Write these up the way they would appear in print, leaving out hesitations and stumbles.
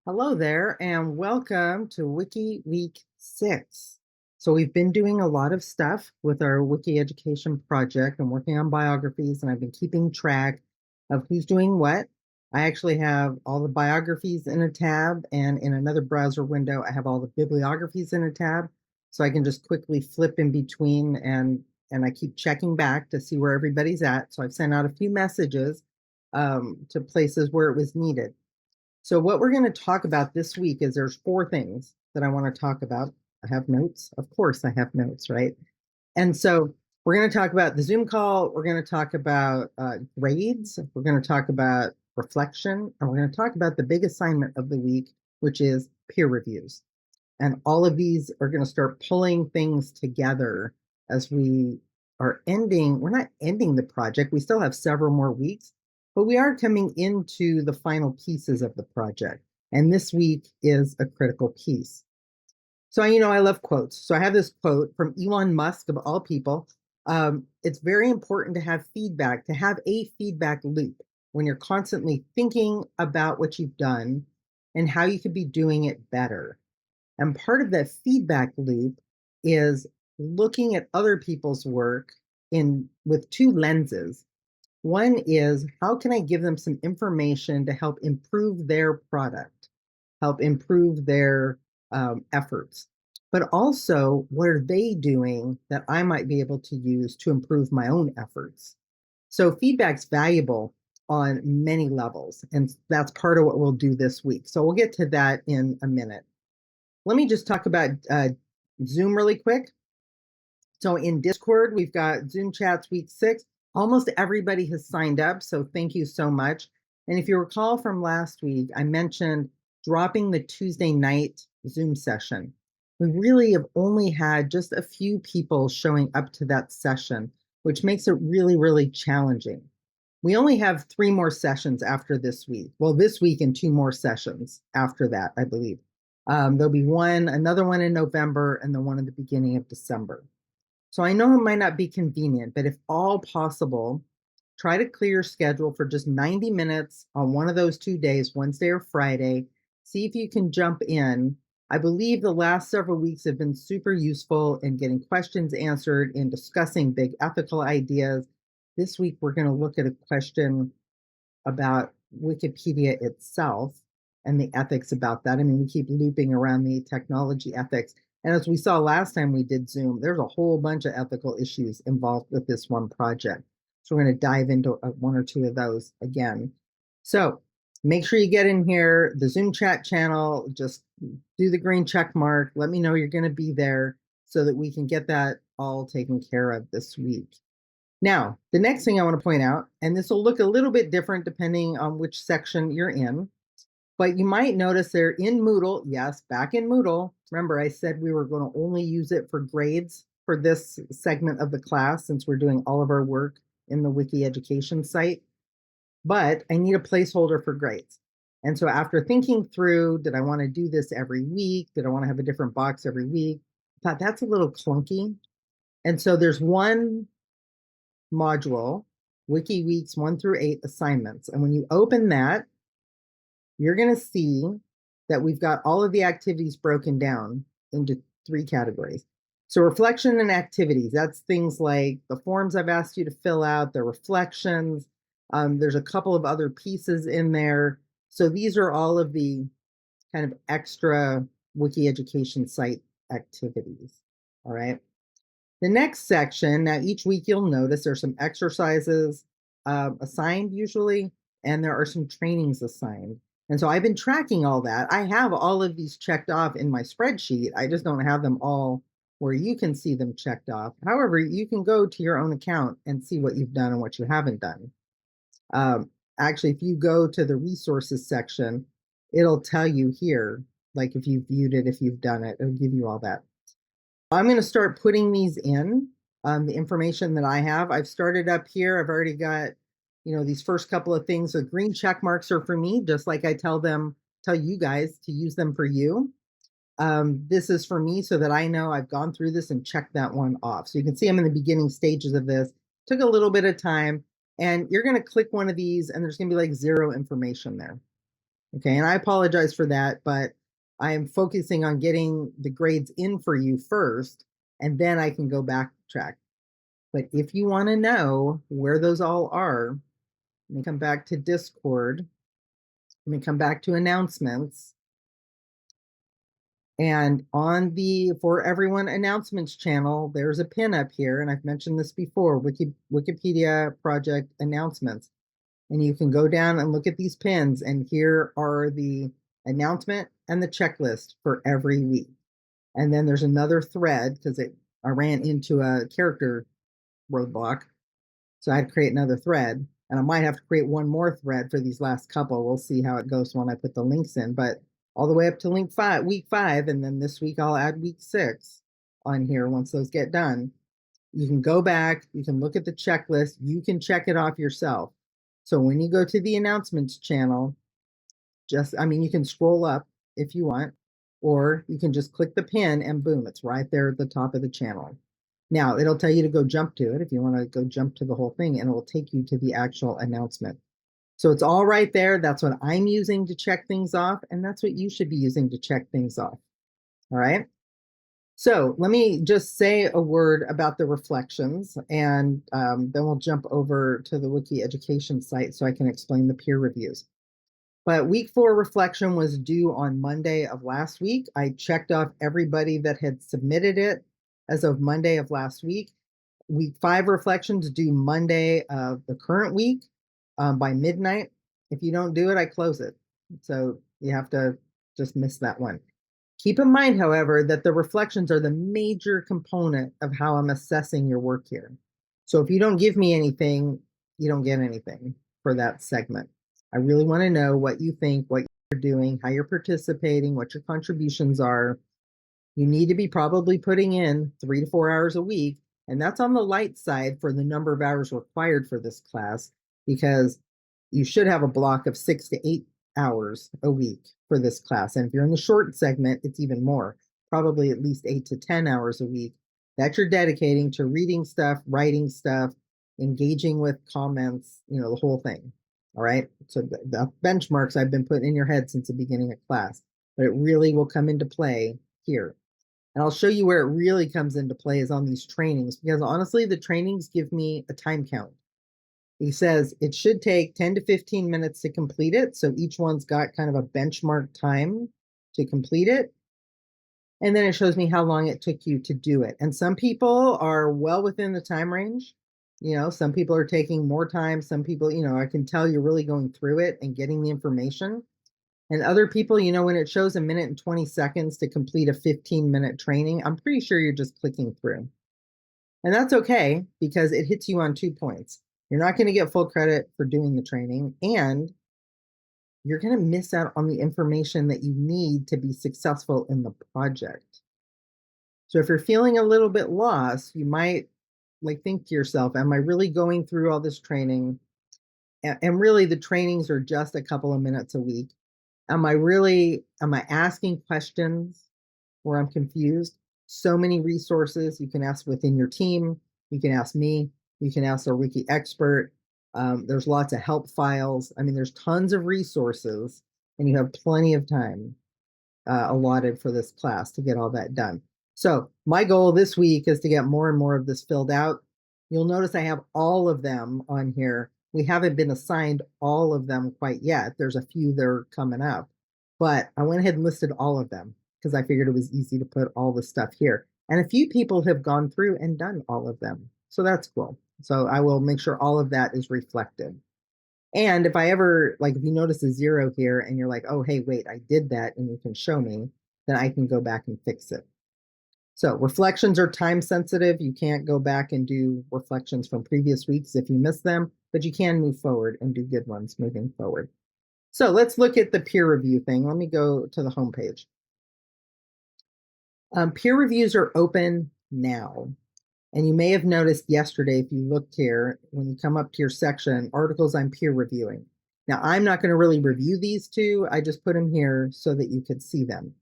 Hello there, and welcome to WikiWeek 6. So we've been doing a lot of stuff with our Wiki Education project and working on biographies, and I've been keeping track of who's doing what. I actually have all the biographies in a tab, and in another browser window, I have all the bibliographies in a tab. So I can just quickly flip in between and I keep checking back to see where everybody's at. So I've sent out a few messages to places where it was needed. So what we're going to talk about this week is there's four things that I want to talk about. I have notes. Of course, I have notes, right? And so we're going to talk about the Zoom call. We're going to talk about grades. We're going to talk about reflection. And we're going to talk about the big assignment of the week, which is peer reviews. And all of these are going to start pulling things together as we are ending. We're not ending the project. We still have several more weeks, but we are coming into the final pieces of the project. And this week is a critical piece. So, I love quotes. So I have this quote from Elon Musk, of all people. It's very important to have feedback, to have a feedback loop when you're constantly thinking about what you've done and how you could be doing it better. And part of that feedback loop is looking at other people's work in with two lenses. One is, how can I give them some information to help improve their product, help improve their efforts? But also, what are they doing that I might be able to use to improve my own efforts? So feedback's valuable on many levels, and that's part of what we'll do this week. So we'll get to that in a minute. Let me just talk about Zoom really quick. So in Discord, we've got Zoom chats week 6. Almost everybody has signed up, so thank you so much. And if you recall from last week, I mentioned dropping the Tuesday night Zoom session. We really have only had just a few people showing up to that session, which makes it really, really challenging. We only have 3 more sessions after this week. Well, this week and 2 more sessions after that, I believe. There'll be another one in November, and the one in the beginning of December. So I know it might not be convenient, but if all possible, try to clear your schedule for just 90 minutes on one of those 2 days, Wednesday or Friday. See if you can jump in. I believe the last several weeks have been super useful in getting questions answered, in discussing big ethical ideas. This week, we're going to look at a question about Wikipedia itself and the ethics about that. I mean, we keep looping around the technology ethics. And as we saw last time we did Zoom, there's a whole bunch of ethical issues involved with this one project. So we're going to dive into one or two of those again. So make sure you get in here, the Zoom chat channel, just do the green check mark. Let me know you're going to be there so that we can get that all taken care of this week. Now, the next thing I want to point out, and this will look a little bit different depending on which section you're in, but you might notice they're in Moodle. Yes, back in Moodle. Remember, I said we were going to only use it for grades for this segment of the class since we're doing all of our work in the Wiki Education site. But I need a placeholder for grades. And so after thinking through, did I want to do this every week? Did I want to have a different box every week? I thought that's a little clunky. And so there's one module, WikiWeek's 1 through 8 assignments. And when you open that, you're going to see that we've got all of the activities broken down into 3 categories. So reflection and activities, that's things like the forms I've asked you to fill out, the reflections. There's a couple of other pieces in there. So these are all of the kind of extra Wiki Education site activities. All right. The next section, now each week you'll notice there's some exercises assigned usually, and there are some trainings assigned. And so I've been tracking all that. I have all of these checked off in my spreadsheet. I just don't have them all where you can see them checked off. However, you can go to your own account and see what you've done and what you haven't done. Actually, if you go to the resources section, it'll tell you here, like if you've viewed it, if you've done it, it'll give you all that. I'm going to start putting these in, the information that I have. I've started up here. I've already got, these first couple of things. The green check marks are for me, just like I tell you guys to use them for you. This is for me so that I know I've gone through this and checked that one off. So you can see I'm in the beginning stages of this. Took a little bit of time, and you're going to click one of these and there's going to be like 0 information there. Okay, and I apologize for that, but I am focusing on getting the grades in for you first, and then I can go backtrack. But if you want to know where those all are, let me come back to Discord. Let me come back to announcements. And on the For Everyone announcements channel, there's a pin up here, and I've mentioned this before, Wikipedia project announcements. And you can go down and look at these pins, and here are the announcement and the checklist for every week. And then there's another thread because I ran into a character roadblock. So I had to create another thread, and I might have to create one more thread for these last couple. We'll see how it goes when I put the links in, but all the way up to week 5, and then this week I'll add week 6 on here once those get done. You can go back, you can look at the checklist, you can check it off yourself. So when you go to the announcements channel, you can scroll up if you want, or you can just click the pin and boom, it's right there at the top of the channel. Now, it'll tell you to go jump to it if you want to go jump to the whole thing, and it will take you to the actual announcement. So it's all right there. That's what I'm using to check things off, and that's what you should be using to check things off. All right. So let me just say a word about the reflections, and then we'll jump over to the Wiki Education site so I can explain the peer reviews. But week 4 reflection was due on Monday of last week. I checked off everybody that had submitted it as of Monday of last week. Week 5 reflections due Monday of the current week by midnight. If you don't do it, I close it. So you have to just miss that one. Keep in mind, however, that the reflections are the major component of how I'm assessing your work here. So if you don't give me anything, you don't get anything for that segment. I really want to know what you think, what you're doing, how you're participating, what your contributions are. You need to be probably putting in 3 to 4 hours a week, and that's on the light side for the number of hours required for this class, because you should have a block of 6 to 8 hours a week for this class. And if you're in the short segment, it's even more, probably at least 8 to 10 hours a week that you're dedicating to reading stuff, writing stuff, engaging with comments, the whole thing. All right. So the benchmarks I've been putting in your head since the beginning of class, but it really will come into play here. And I'll show you where it really comes into play is on these trainings, because honestly, the trainings give me a time count. He says it should take 10 to 15 minutes to complete it. So each one's got kind of a benchmark time to complete it. And then it shows me how long it took you to do it. And some people are well within the time range. Some people are taking more time. Some people, I can tell you're really going through it and getting the information. And other people, when it shows 1 minute and 20 seconds to complete a 15-minute training, I'm pretty sure you're just clicking through. And that's okay, because it hits you on 2 points. You're not going to get full credit for doing the training, and you're going to miss out on the information that you need to be successful in the project. So if you're feeling a little bit lost, you might think to yourself, am I really going through all this training? And really, the trainings are just a couple of minutes a week. Am I asking questions where I'm confused? So many resources you can ask within your team. You can ask me. You can ask our wiki expert. There's lots of help files. There's tons of resources, and you have plenty of time allotted for this class to get all that done. So my goal this week is to get more and more of this filled out. You'll notice I have all of them on here. We haven't been assigned all of them quite yet. There's a few that are coming up, but I went ahead and listed all of them because I figured it was easy to put all the stuff here. And a few people have gone through and done all of them. So that's cool. So I will make sure all of that is reflected. And if if you notice a 0 here and you're like, oh, hey, wait, I did that, and you can show me, then I can go back and fix it. So reflections are time sensitive. You can't go back and do reflections from previous weeks if you miss them, but you can move forward and do good ones moving forward. So let's look at the peer review thing. Let me go to the homepage. Peer reviews are open now. And you may have noticed yesterday, if you looked here, when you come up to your section, articles I'm peer reviewing. Now, I'm not going to really review these two. I just put them here so that you could see them.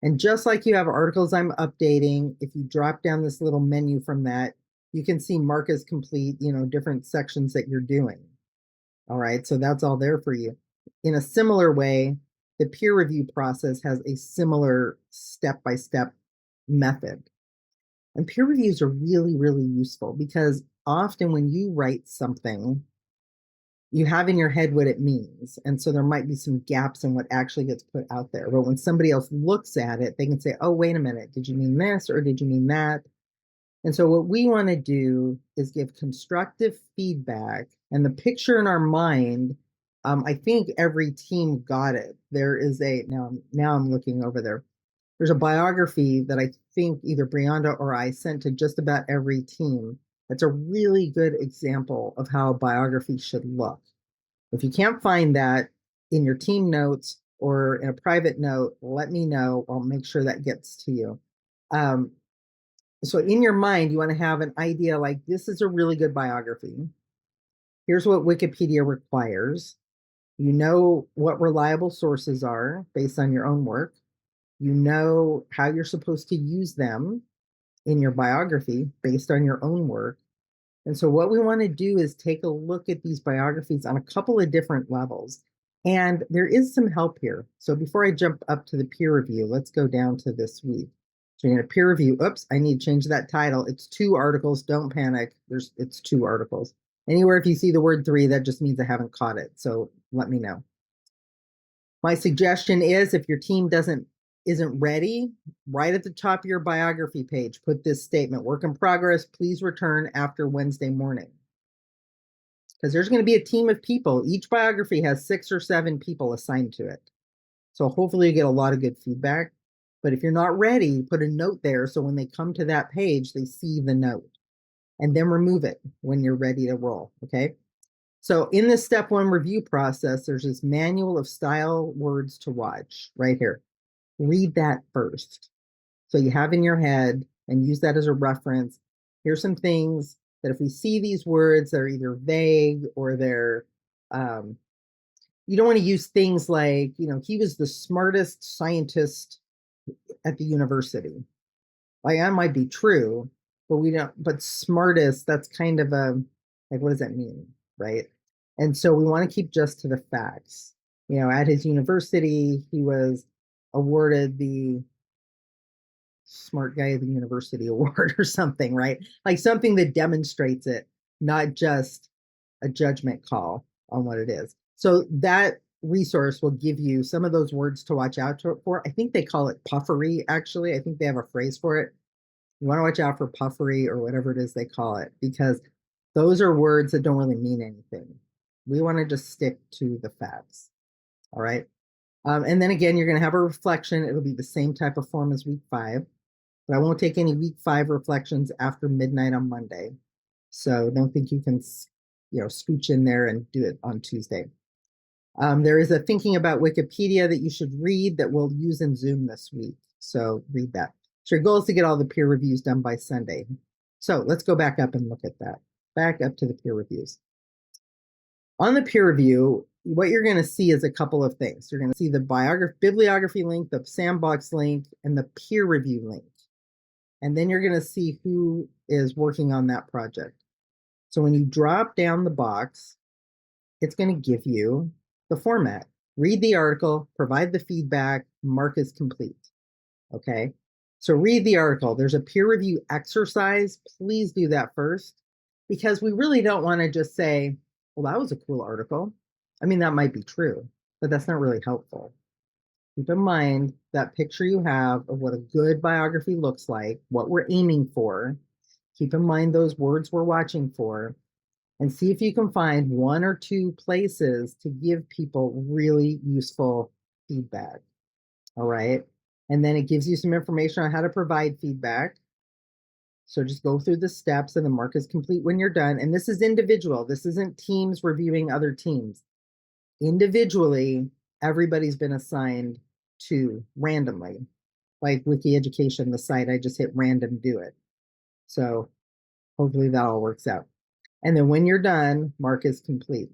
And just like you have articles I'm updating, if you drop down this little menu from that, you can see mark as complete, different sections that you're doing. All right, so that's all there for you. in a similar way, the peer review process has a similar step-by-step method. And peer reviews are really, really useful because often when you write something, you have in your head what it means. And so there might be some gaps in what actually gets put out there. But when somebody else looks at it, they can say, oh, wait a minute, did you mean this or did you mean that? And so what we want to do is give constructive feedback, and the picture in our mind, I think every team got it. There is now I'm looking over there. There's a biography that I think either Brianda or I sent to just about every team. That's a really good example of how a biography should look. If you can't find that in your team notes or in a private note, let me know. I'll make sure that gets to you. So in your mind, you want to have an idea like this is a really good biography. Here's what Wikipedia requires. You know what reliable sources are based on your own work. You know how you're supposed to use them in your biography based on your own work. And so what we want to do is take a look at these biographies on a couple of different levels. And there is some help here. So before I jump up to the peer review, let's go down to this week. So you're going to peer review. Oops, I need to change that title. It's 2 articles. Don't panic. It's 2 articles. Anywhere if you see the word 3, that just means I haven't caught it. So let me know. My suggestion is if your team isn't ready, right at the top of your biography page, put this statement, work in progress, please return after Wednesday morning. Because there's going to be a team of people. Each biography has 6 or 7 people assigned to it. So hopefully you get a lot of good feedback. But if you're not ready, put a note there so when they come to that page, they see the note. And then remove it when you're ready to roll, okay? So in this step 1 review process, there's this manual of style words to watch right here. Read that first. So you have in your head and use that as a reference. Here's some things that if we see these words, they're either vague or they're, you don't want to use things like, he was the smartest scientist at the university. Like that might be true, but smartest, that's kind of like, what does that mean? Right. And so we want to keep just to the facts. At his university, he was awarded the smart guy of the university award or something, right? Like something that demonstrates it, not just a judgment call on what it is. So that resource will give you some of those words to watch out for. I think they call it puffery, actually. I think they have a phrase for it. You want to watch out for puffery or whatever it is they call it, because those are words that don't really mean anything. We want to just stick to the facts. All right. And then again, you're going to have a reflection. It'll be the same type of form as week 5. But I won't take any week 5 reflections after midnight on Monday. So don't think you can, scooch in there and do it on Tuesday. There is a thinking about Wikipedia that you should read that we'll use in Zoom this week. So read that. So your goal is to get all the peer reviews done by Sunday. So let's go back up and look at that. Back up to the peer reviews. On the peer review, what you're going to see is a couple of things. You're going to see the bibliography link, the sandbox link, and the peer review link. And then you're going to see who is working on that project. So when you drop down the box, it's going to give you the format. Read the article, provide the feedback, mark as complete. Okay? So read the article. There's a peer review exercise. Please do that first, because we really don't want to just say, well, that was a cool article. I mean, that might be true, but that's not really helpful. Keep in mind that picture you have of what a good biography looks like, what we're aiming for. Keep in mind those words we're watching for, and see if you can find 1 or 2 places to give people really useful feedback. All right. And then it gives you some information on how to provide feedback. So just go through the steps and the mark is complete when you're done. And this is individual. This isn't teams reviewing other teams. Individually, everybody's been assigned to randomly. Like Wiki Education, the site, I just hit random do it. So hopefully that all works out. And then when you're done, mark is complete.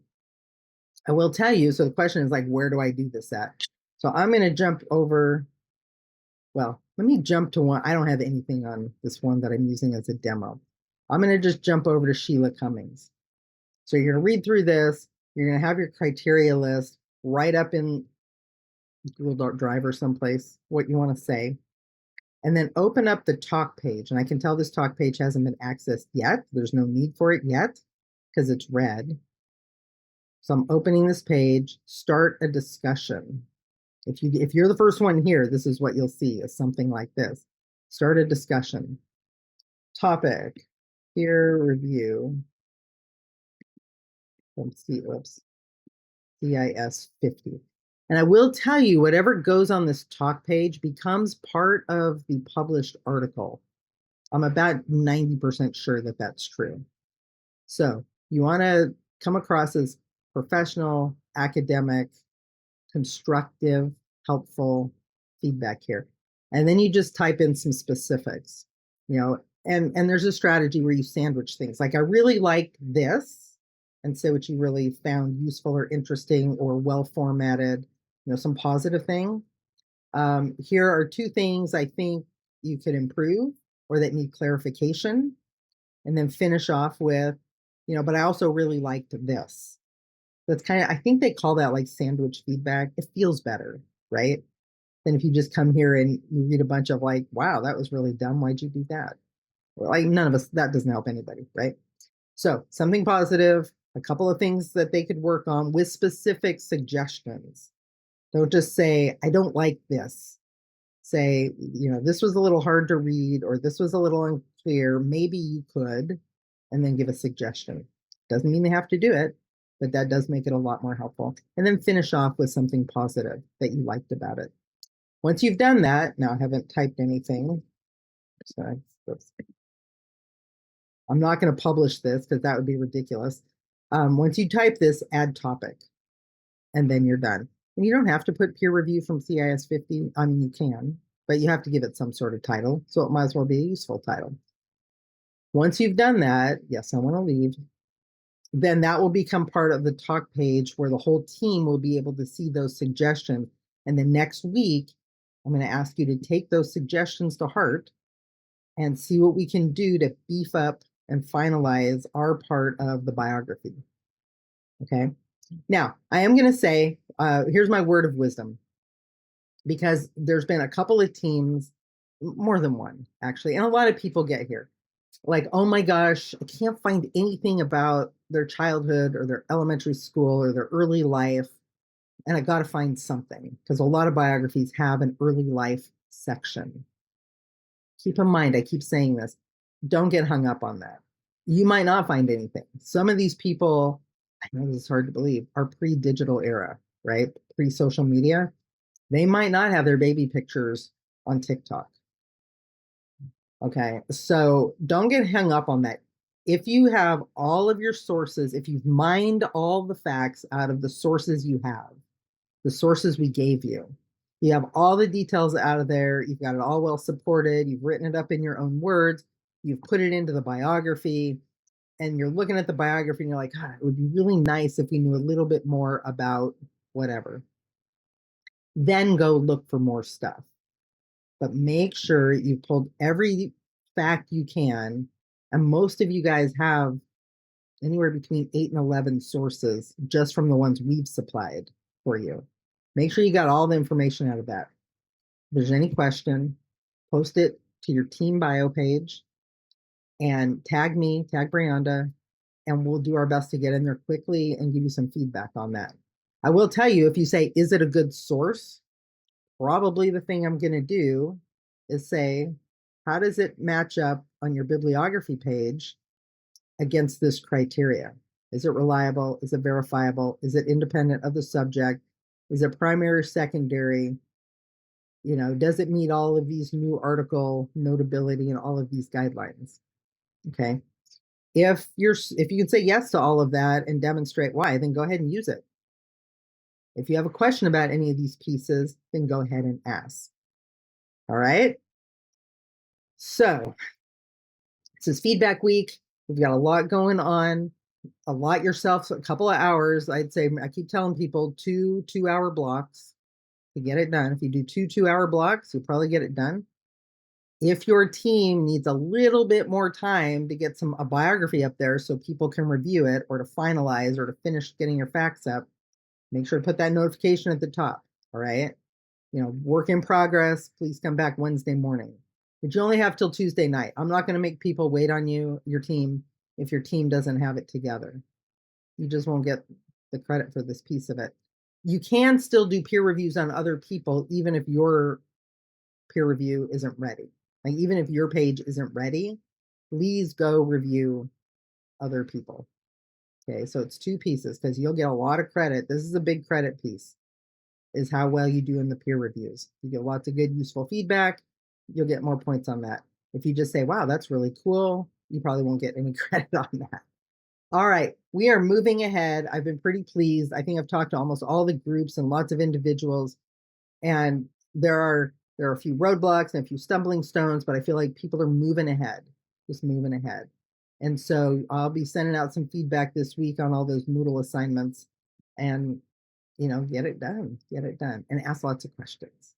I will tell you, so the question is like, where do I do this at? So I'm going to jump over. Well, let me jump to one. I don't have anything on this one that I'm using as a demo. I'm going to just jump over to Sheila Cummings. So you're going to read through this. You're going to have your criteria list. write up in Google Drive or someplace what you want to say, and then open up the talk page. And I can tell this talk page hasn't been accessed yet. There's no need for it yet because it's red. So I'm opening this page, start a discussion. If you're the first one here, this is what you'll see is something like this. Start a discussion. Topic, peer review from CIS50. And I will tell you, whatever goes on this talk page becomes part of the published article. I'm about 90% sure that that's true. So you want to come across as professional, academic, constructive, helpful feedback here. And then you just type in some specifics, and there's a strategy where you sandwich things. Like, I really liked this, and say what you really found useful or interesting or well formatted, some positive thing. Here are two things I think you could improve or that need clarification. And then finish off with, but I also really liked this. That's I think they call that like sandwich feedback. It feels better, right? Than if you just come here and you read a bunch of like, wow, that was really dumb. Why'd you do that? Well, like, none of us, that doesn't help anybody, right? So something positive, a couple of things that they could work on with specific suggestions. Don't just say, I don't like this. Say, this was a little hard to read, or this was a little unclear. Maybe you could, and then give a suggestion. Doesn't mean they have to do it, but that does make it a lot more helpful. And then finish off with something positive that you liked about it. Once you've done that, now I haven't typed anything. So I'm not going to publish this because that would be ridiculous. Once you type this, add topic, and then you're done. And you don't have to put peer review from CIS50. I mean, you can, but you have to give it some sort of title. So it might as well be a useful title. Once you've done that, yes, I want to leave, then that will become part of the talk page where the whole team will be able to see those suggestions. And the next week, I'm going to ask you to take those suggestions to heart and see what we can do to beef up and finalize our part of the biography. Okay. Now, I am going to say, here's my word of wisdom, because there's been a couple of teams, more than one, actually, and a lot of people get here. Like, oh my gosh, I can't find anything about their childhood or their elementary school or their early life. And I got to find something, because a lot of biographies have an early life section. Keep in mind, I keep saying this, don't get hung up on that. You might not find anything. Some of these people, I know this is hard to believe, are pre-digital era, right? Pre-social media. They might not have their baby pictures on TikTok. Okay, so don't get hung up on that. If you have all of your sources, if you've mined all the facts out of the sources you have, the sources we gave you, you have all the details out of there, you've got it all well supported, you've written it up in your own words, you've put it into the biography, and you're looking at the biography and you're like, it would be really nice if we knew a little bit more about whatever. Then go look for more stuff. But make sure you pulled every fact you can. And most of you guys have anywhere between 8 and 11 sources just from the ones we've supplied for you. Make sure you got all the information out of that. If there's any question, post it to your team bio page and tag me, tag Brianda, and we'll do our best to get in there quickly and give you some feedback on that. I will tell you, if you say, is it a good source? Probably the thing I'm going to do is say, how does it match up on your bibliography page against this criteria? Is it reliable? Is it verifiable? Is it independent of the subject? Is it primary, secondary? Does it meet all of these new article notability and all of these guidelines? Okay. If you can say yes to all of that and demonstrate why, then go ahead and use it. If you have a question about any of these pieces, then go ahead and ask. All right. So this is feedback week. We've got a lot going on, a lot yourself, so a couple of hours. I'd say, I keep telling people 2-hour blocks to get it done. If you do 2-hour blocks, you'll probably get it done. If your team needs a little bit more time to get a biography up there so people can review it, or to finalize, or to finish getting your facts up, Make sure to put that notification at the top, all right? Work in progress, please come back Wednesday morning. But you only have till Tuesday night. I'm not going to make people wait on your team, if your team doesn't have it together. You just won't get the credit for this piece of it. You can still do peer reviews on other people, even if your peer review isn't ready. Like, even if your page isn't ready, please go review other people. Okay, so it's two pieces because you'll get a lot of credit. This is a big credit piece, is how well you do in the peer reviews. You get lots of good, useful feedback. You'll get more points on that. If you just say, wow, that's really cool, you probably won't get any credit on that. All right, we are moving ahead. I've been pretty pleased. I think I've talked to almost all the groups and lots of individuals, and there are a few roadblocks and a few stumbling stones, but I feel like people are moving ahead, just moving ahead. And so I'll be sending out some feedback this week on all those Moodle assignments, and get it done, and ask lots of questions.